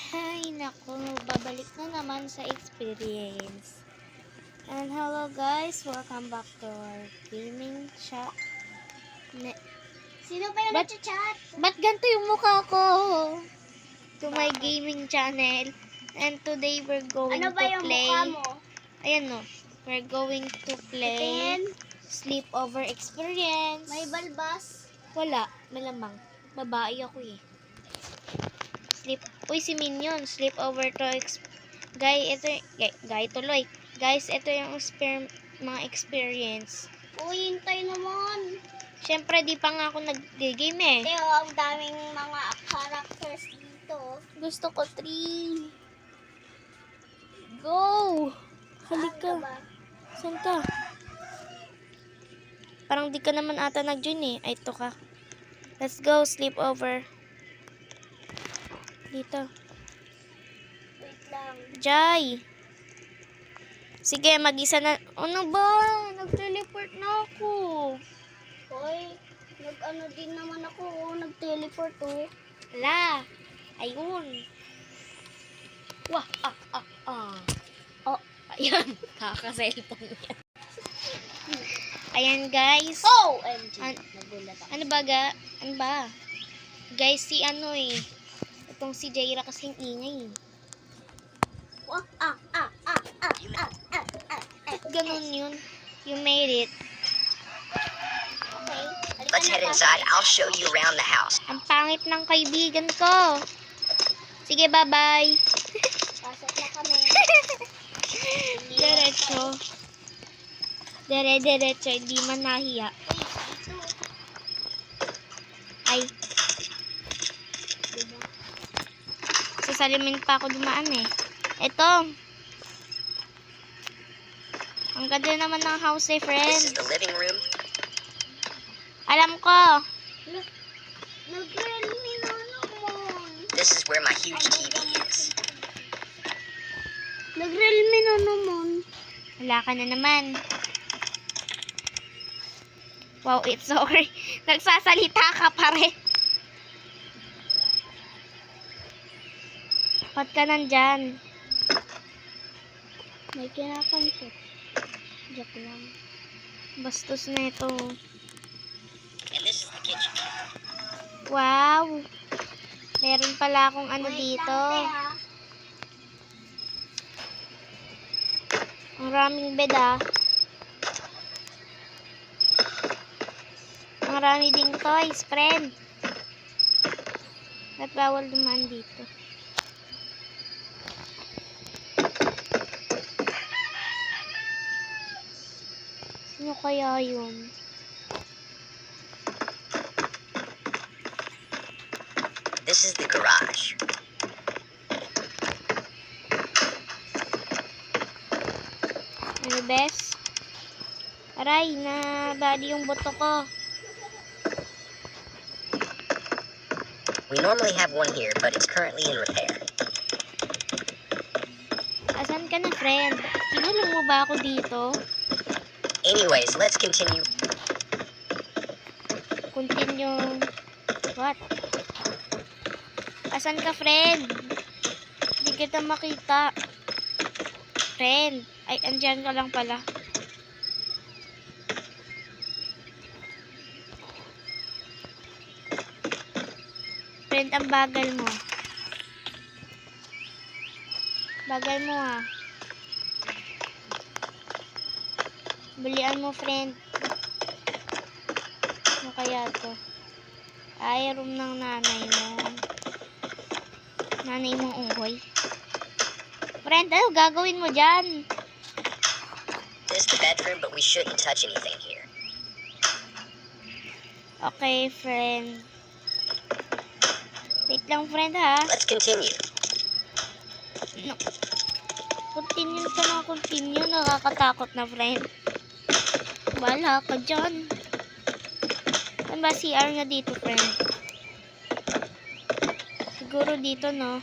Hay naku, babalik na naman sa experience. And hello guys, welcome back to our gaming chat. Sino ba yung nagchat? Ba't ganito yung mukha ko? To my gaming channel. And today we're going Ano ba to yung play. mukha mo? Ayan no, we're going to play Tingin. Sleepover Experience. May balbas? Wala, malamang. Babae ako eh. Uy, si Minion. Sleepover to Guys, ito yung mga experience. Uy, hintay naman. Siyempre, di pa nga ako nag-game eh. Pero ang daming mga characters dito. Gusto ko 3. Go! Halika. Ba? Saan ka? Parang di ka naman ata nag-join eh. Ay, ito ka. Let's go, sleepover. Dito. Wait lang. Jai! Sige, mag-isa na. Ano ba? Nag-teleport na ako. Hoy, nag-ano din naman ako. Nag-teleport oh. Ala! Ayun. Wah! Oh, ayan. Kaka-cellphone yan. Ayan, guys. Oh! MG. Nagulat ako. Ano ba? Guys, si ano eh. Itong si Jaira kasing ingay eh. Wah! Ganun yun. You made it. Okay. Let's head inside. I'll show you around the house. Ang pangit ng kaibigan ko. Sige, bye-bye. Pasok na kami. Diretso. Diretso. Hindi man nahiya. Ay. Diba? Sa salamin pa ako dumaan eh. Ito. Ang ganda naman ng house eh, This friend. is the living room. Alam ko. Nag-realme na naman. This is where my huge TV is. Nag-realme na naman. Wala ka na naman. Wow, it's okay. Nagsasalita ka pa rin. Ba't ka nandyan? May kinakantot. Joke lang. Bastos na ito. And this is the kitchen. Wow. Meron pala akong ano Wait dito. lang, te, ha? Ang raming bed ah. Ang rami ding toys, friend. At bawal dumaan dito. Sino kaya yun? This is the garage. Ano bes? Aray, na bali yung boto ko. We normally have one here, but it's currently in repair. Asan ka na, friend? Kinulong mo ba ako dito? Anyways, let's continue. Continue. What? Asan ka, friend? Hindi kita makita. Friend. Ay, andyan ka lang pala. Friend, ang bagal mo. Bagal mo ah. Balian mo, friend. Ano kaya to? Ay, room ng nanay mo. Nanay mong unggoy. Friend, ano gagawin mo dyan? This is the bedroom, but we shouldn't touch anything here. Okay, friend. Wait lang, friend, ha? Let's continue. No. Continue ka na, continue. Nakakatakot na, friend. Wala ka dyan. Saan ba CR na dito, friend? Siguro dito, no?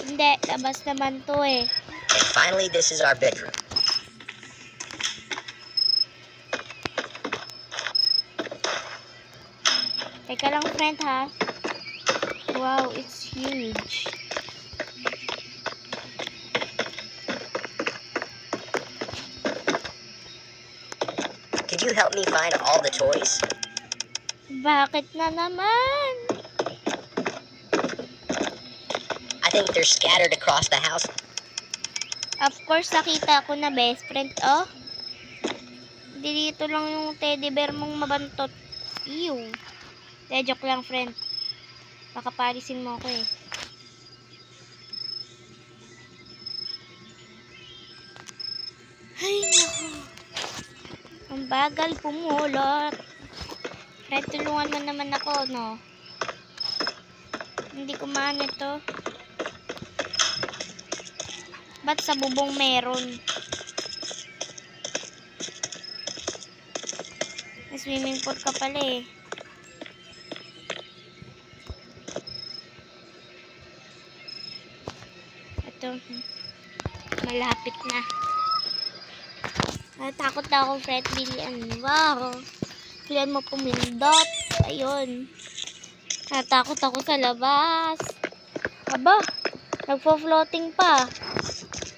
Hindi, labas naman to eh. And finally, this is our bedroom. Teka lang, lang, friend, ha? Wow, it's huge. Could you help me find all the toys? Bakit na naman? I think they're scattered across the house. Of course, nakita ko na, best friend. Oh, dito lang yung teddy bear mong mabantot. Ew. Joke lang, friend. Baka palisin mo ako eh. Ay, naku. Ang bagal pumulot. Friend, tulungan mo naman ako, no? Hindi ko maano ito. Ba't sa bubong meron? May swimming pool ka pala eh. Ito. Malapit na. Natakot na ako, friend. Bilian. Wow. Bilian mo pumindot. Ayun. Natakot ako sa labas. Aba. Nagpo-floating pa.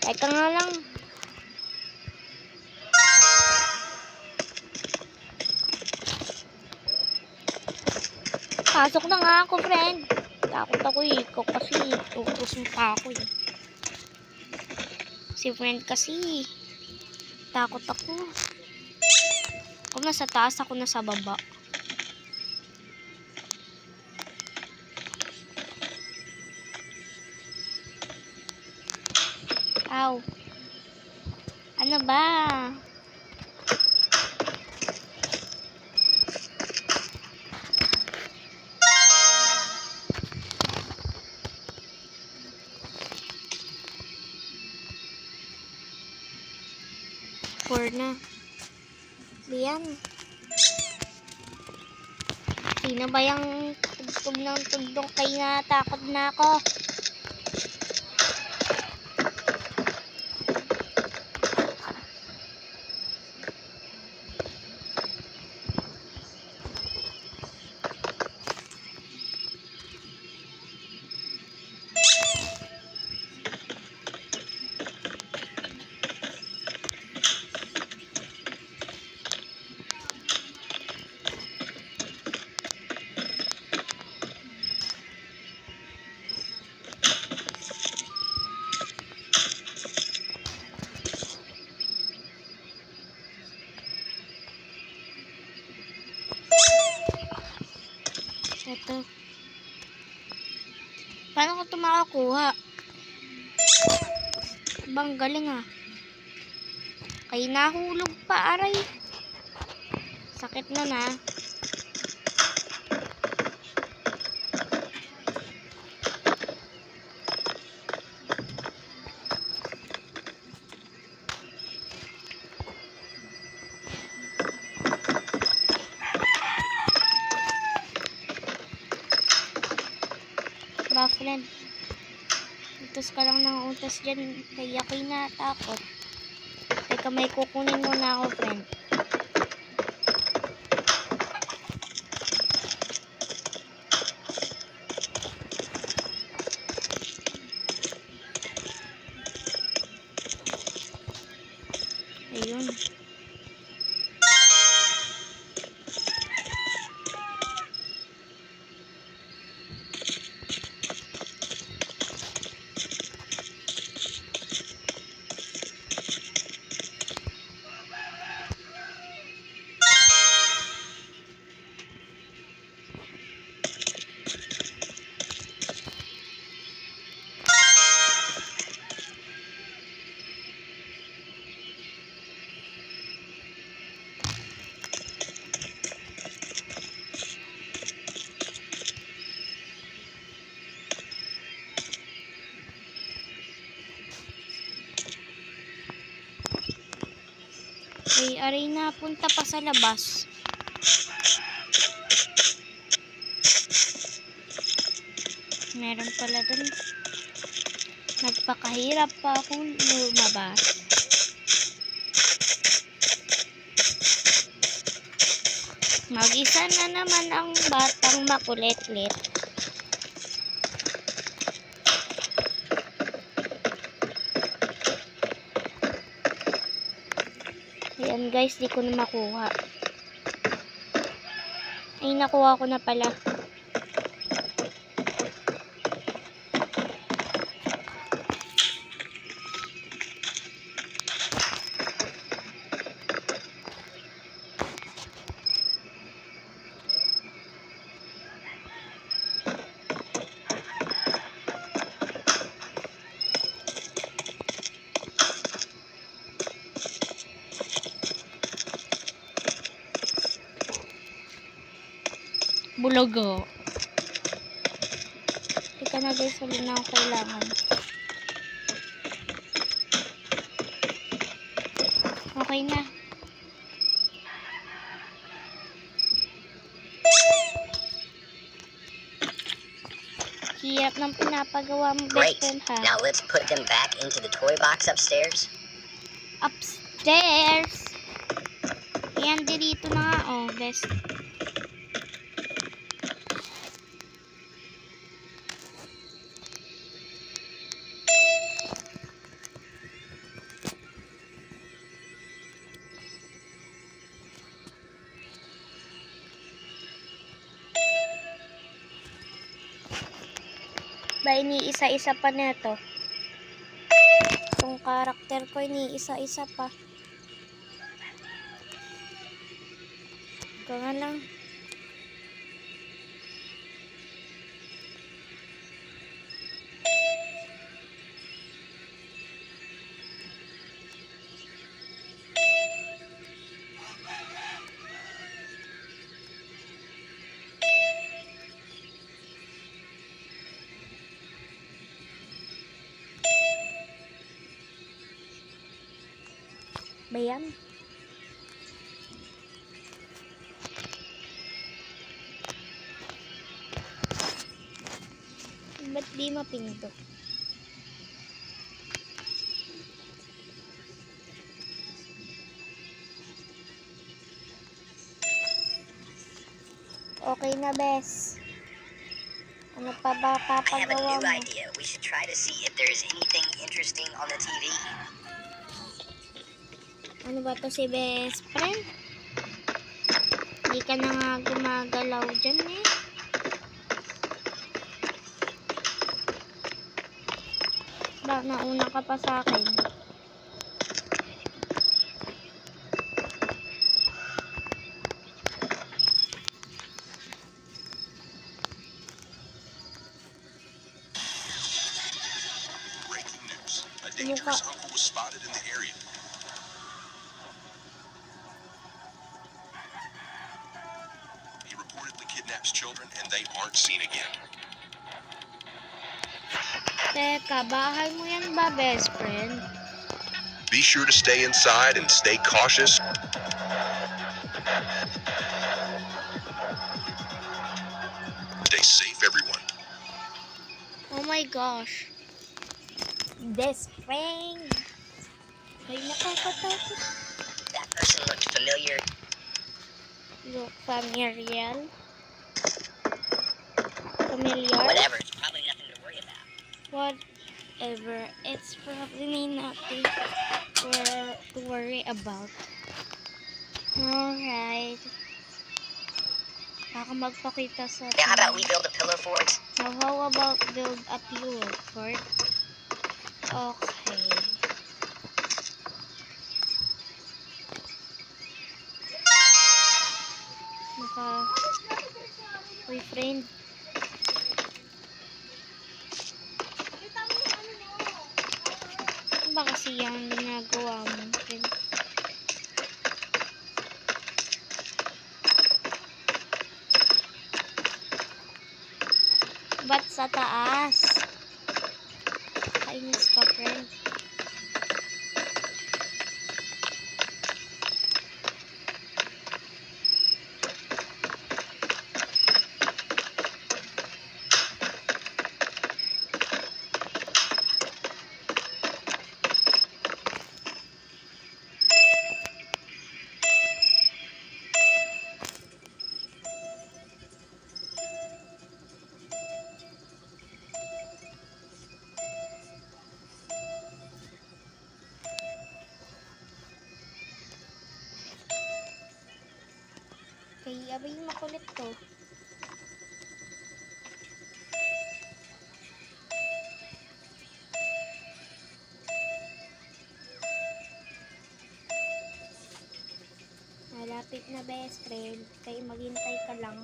Teka nga lang. Pasok na nga ako, friend. Takot ako eh. Ikaw kasi. Tutos mo pa ako eh. Si friend kasi. Takot ako. Ako nasa taas, ako nasa baba. Ow. Ano ba? Four na. Diyan. Sino ba yung tugtog ng tugtog kay natakot na ako? Ito. Paano ko ito makakuha? Bang galing ah. Kay nahulog pa, aray. Sakit na na. Ba, friend? Utos ka lang ng utos dyan. Kaya ako'y natakot. Teka, may kukunin muna ako, friend. Ayun. Okay, aray na punta pa sa labas. Meron pala dun. Nagpakahirap pa akong lumabas. Mag-isa na naman ang batang makulit-lit. Ayan guys, di ko na makuha. Ay, nakuha ko na pala. Bulaga. Teka na guys, wala na akong kailangan. Okay na. Hirap ng pinapagawa mo, best Great. friend, ha? Now let's put them back into the toy box upstairs. Upstairs! Ayan, dito na nga, oh, best. Ba, iniisa-isa pa neto. Itong karakter ko, iniisa-isa pa. Ito nga lang. Ba yan? Ba't di mapinto? Okay na, bes. Ano pa ba I have a papagawa new mo? idea. We should try to see if there is anything interesting on the TV. Ano ba to si best friend? Hindi ka na nga gumagalaw dyan eh. Ba, nauna ka pa sa akin. Breaking news. A dangerous uncle was spotted in the area. He reportedly kidnaps children and they aren't seen again. Teka, bahay mo yan ba, best friend? Be sure to stay inside and stay cautious. Stay safe, everyone. Oh my gosh. Best friend. Ay, nakakatakot. That person looked familiar. Look familiar. Familiar? Whatever, it's probably nothing to worry about. Whatever. It's probably nothing to worry about. Alright. Baka magpakita sa Now, how about we build a pillow fort? Now, how about build a pillow fort? Okay. Boyfriend. Ano ba kasi yung ginagawa mo, friend? Ba't sa taas? Kainis ka, friend. bestie. Abay, makulit to. Malapit na, best friend. Kaya maghintay ka lang.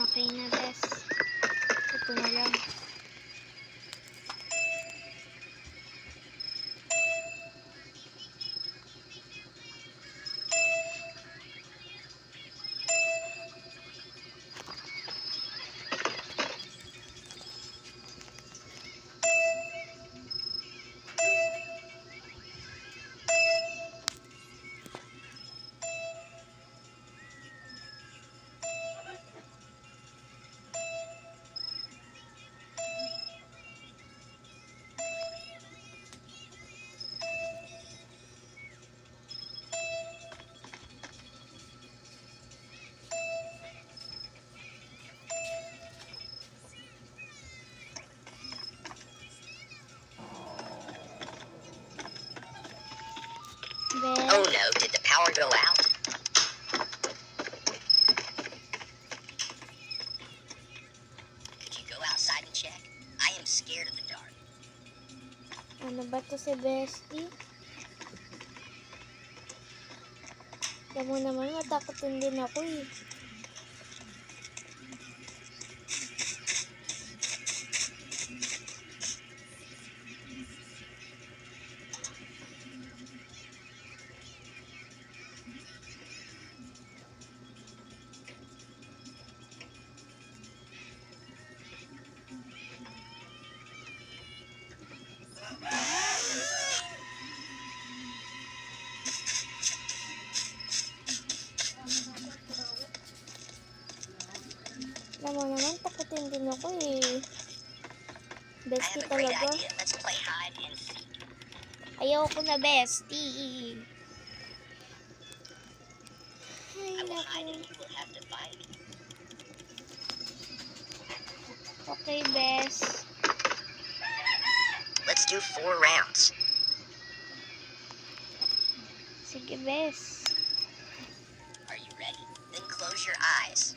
Okay na, best. Ito na lang. Best. Oh no, did the power go out? Could you go outside and check? I am scared of the dark. Ano ba to si bestie? Alam mo naman, matakotin din ako eh. Alam mo naman, takotin din ako eh. I Bestie have a great talaga. idea. Let's play hide and seek. Ayaw ko na bestie. Ay, I will hide naku. and you will have to find me. Okay, best. Let's do 4 rounds. Sige, best. Are you ready? Then close your eyes.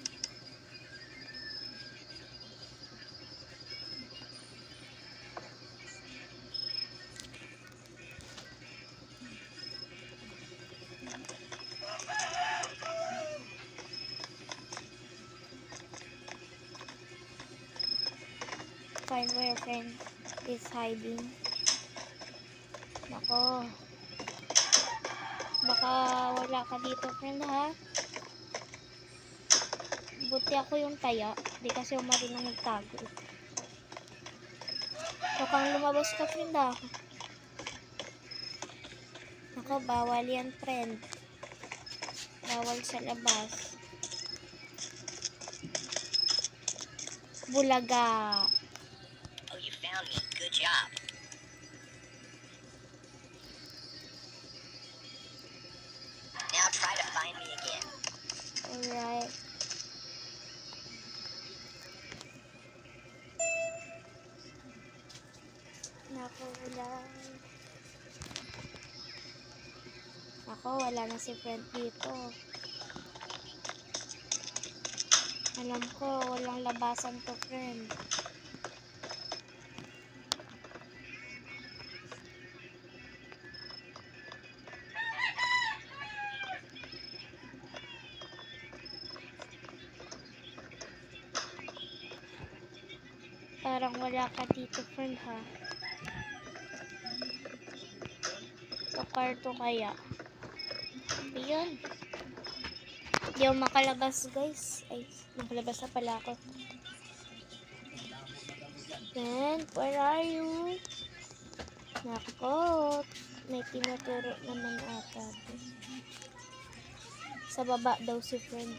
Find where your friend is hiding. Nako. Baka wala ka dito, friend, ha? Buti ako yung taya. Di kasi ako marunong magtago. Baka lumabas ka, friend, ha? Nako, bawal yan, friend. Bawal sa labas. Bulaga. Oh, you found me. Good job. Now try to find me again. Alright. Nako, wala na si friend dito. Alam ko, walang labasan to, friend. Parang wala ka dito, friend, ha? Sa kwarto kaya? Ayun. Hindi ako makalabas, guys. Ay, makalabas na pala ako. Friend, where are you? Nako, may tinuturo naman ata. Sa baba daw si friend.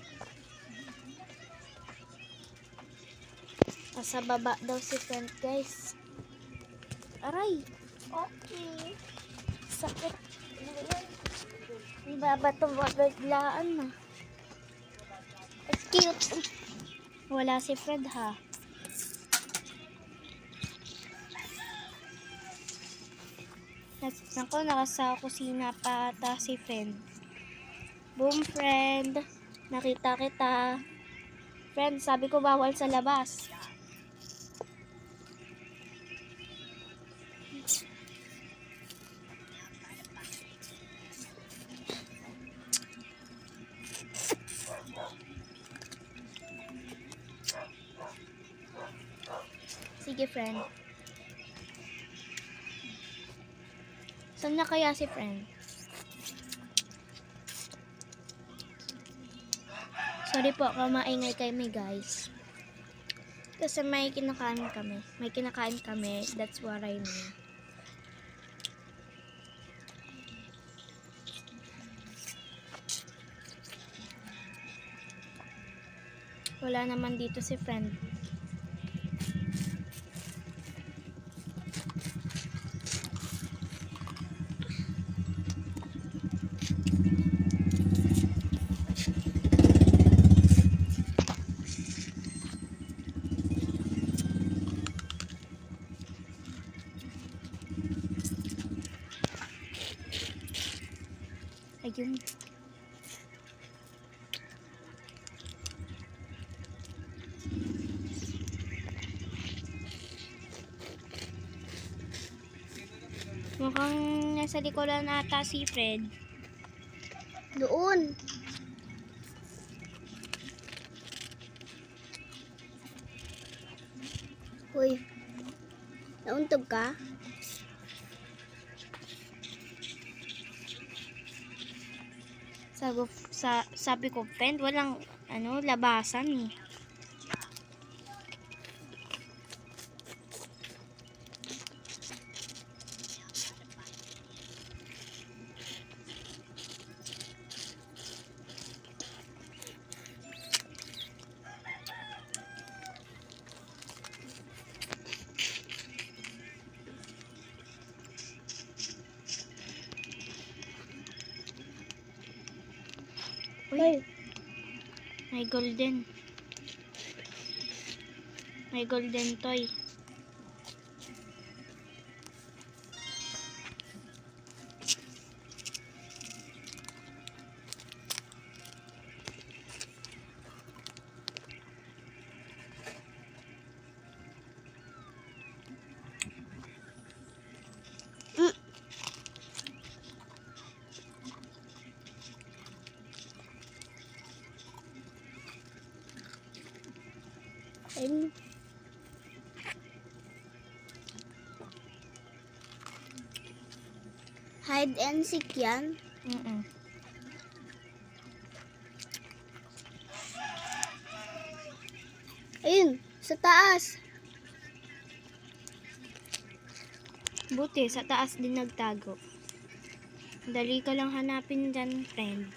Nasa baba daw si friend, guys. Aray! Okay. Sakit. Ang baba to mabiglaan na. It's cute. Wala si Fred ha. Nako, nakasa kusina pa ata si friend. Boom, friend. Nakita kita. Friend, sabi ko bawal sa labas. Sige, friend. Saan na kaya si friend? Sorry po kung maingay kami, guys. Kasi may kinakain kami. May kinakain kami. That's what I mean. Wala naman dito si friend. Ayun. Mukhang nasa likodan ata si Fred. Doon. Uy. Nauntog ka? Sabi ko, friend, walang labasan eh. Uy, may golden. May golden toy. Ayun. Hide and seek yan. Ayun, sa taas. Buti, sa taas din nagtago. Dali ka lang hanapin dyan, friend.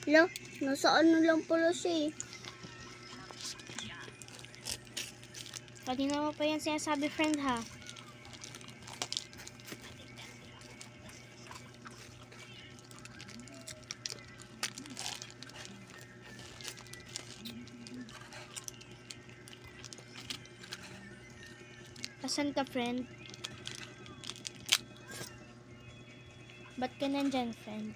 Lo, nasa ano lang pala siya eh. Kanina mo pa yan sinasabi, friend, ha? Asan ka, friend? Ba't ka nandyan, friend?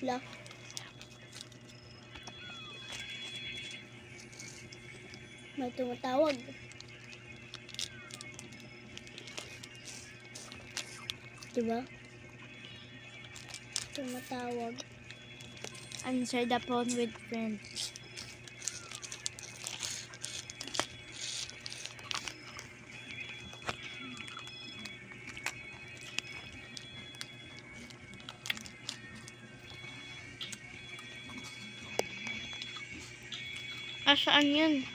Lo. May tumatawag. Diba? Tumatawag. Answer the phone with friend. Saan yun?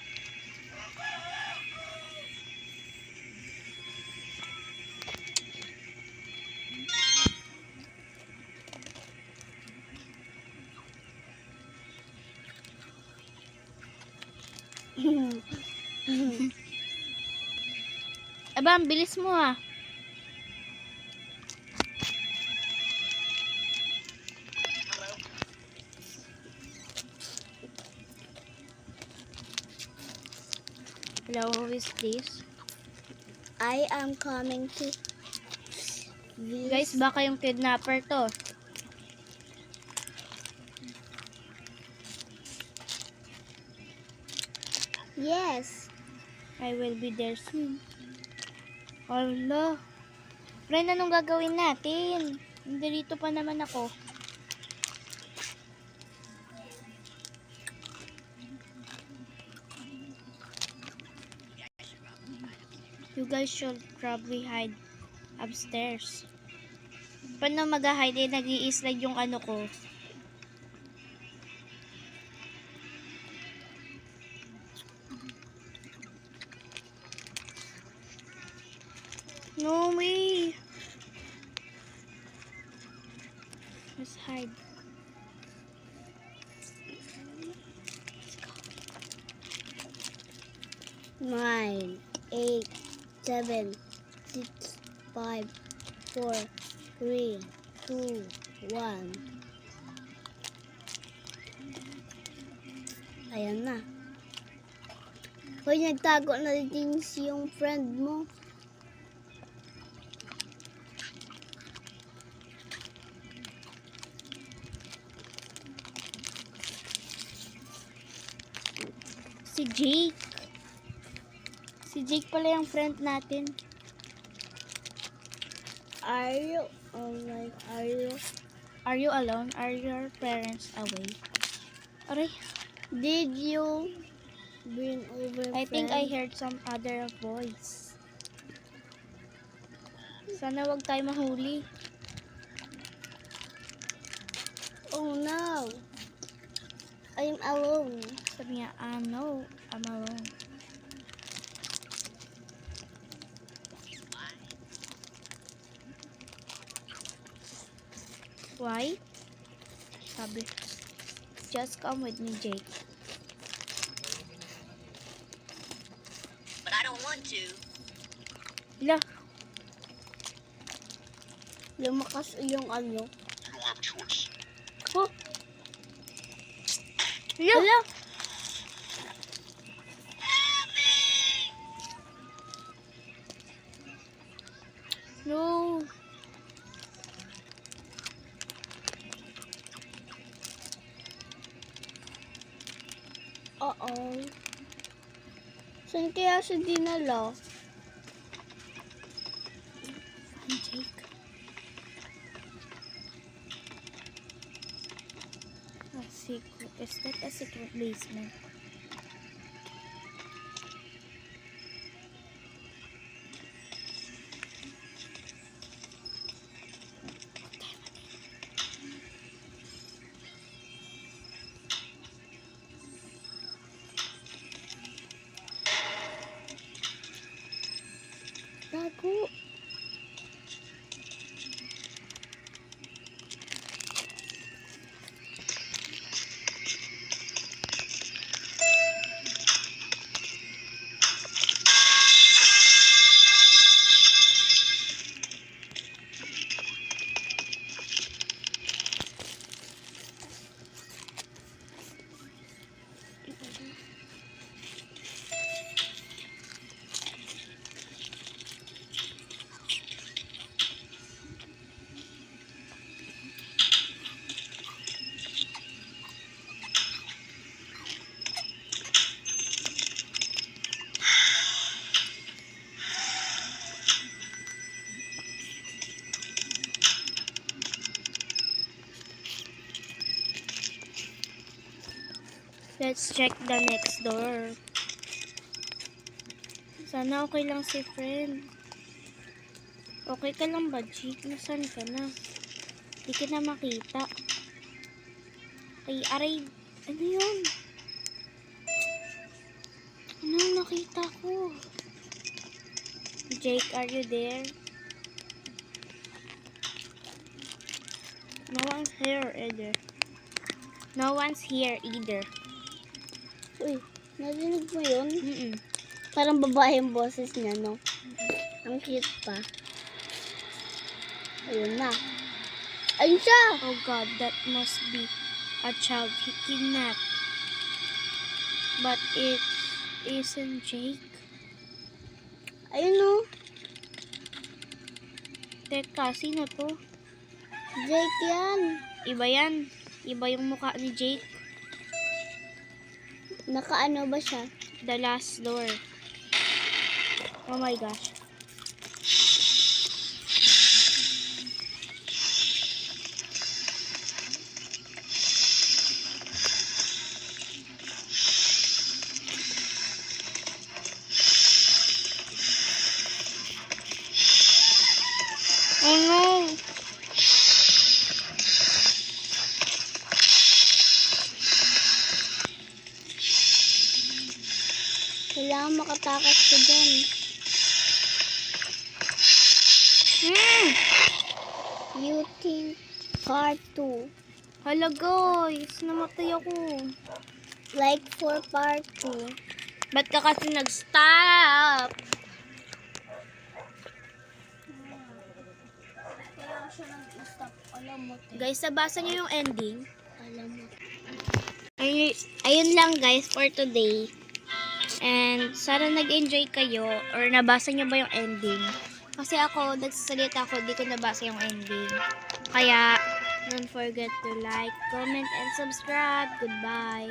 Aba, ang bilis mo ah. Hello, who is this? I am coming to Guys, baka yung kidnapper to. Yes. I will be there soon. Hala. Friend, anong gagawin natin? Nandito pa naman ako. You guys should probably hide upstairs. Paano mag-hide? Nag-i-slide yung ano ko. No way! Let's hide. 9, 8, 7, 6, 5, 4, 3, 2, 1. Ayan na. Hoy, nagtago na din yung friend mo. Si Jake. Si Jake pala yung friend natin. Are you alright? Are you alone? Are your parents away? Aray, Did you bring over I think I friend? heard some other voice. Sana wag tayo mahuli. Oh no. I'm alone. Sabi niya, no, I'm alone. Why? Sabi, just come with me, Jake. But I don't want to. Hala, Lumakas yung ano. You don't have a choice. oh. Hala. No. Oo. Saan kaya siya dinala? Find Jake. A secret. Is that a secret basement? Tago. Let's check the next door. Sana okay lang si friend. Okay ka lang ba, Jake? Nasaan ka na? Di ka na makita. Ay, aray. Ano yun? Ano yung nakita ko? Jake, are you there? No one's here either. No one's here either. Uy, Narinig mo yun? Mm-mm. Parang babae yung boses niya, no? Ang cute pa. Ayun na. Ayun siya! Oh God, that must be a child he kidnapped. But it isn't Jake. Ayun no. Teka, sino to? Jake yan. Iba yan. Iba yung mukha ni Jake. Nakaano ba siya? The last door. Oh my gosh. Oh no! Kailangan makatakas ka dyan. You think part 2. Hala guys, namatay ako. Like for part 2. Ba't ka kasi nag-stop? Kaya siya nag-stop. Alam mo. Guys, nabasa niyo yung ending? Alam mo. Ayun lang guys for today. And sana nag-enjoy kayo or nabasa niyo ba yung ending? Kasi ako, nagsasalita ako, di ko nabasa yung ending. Kaya, don't forget to like, comment, and subscribe. Goodbye.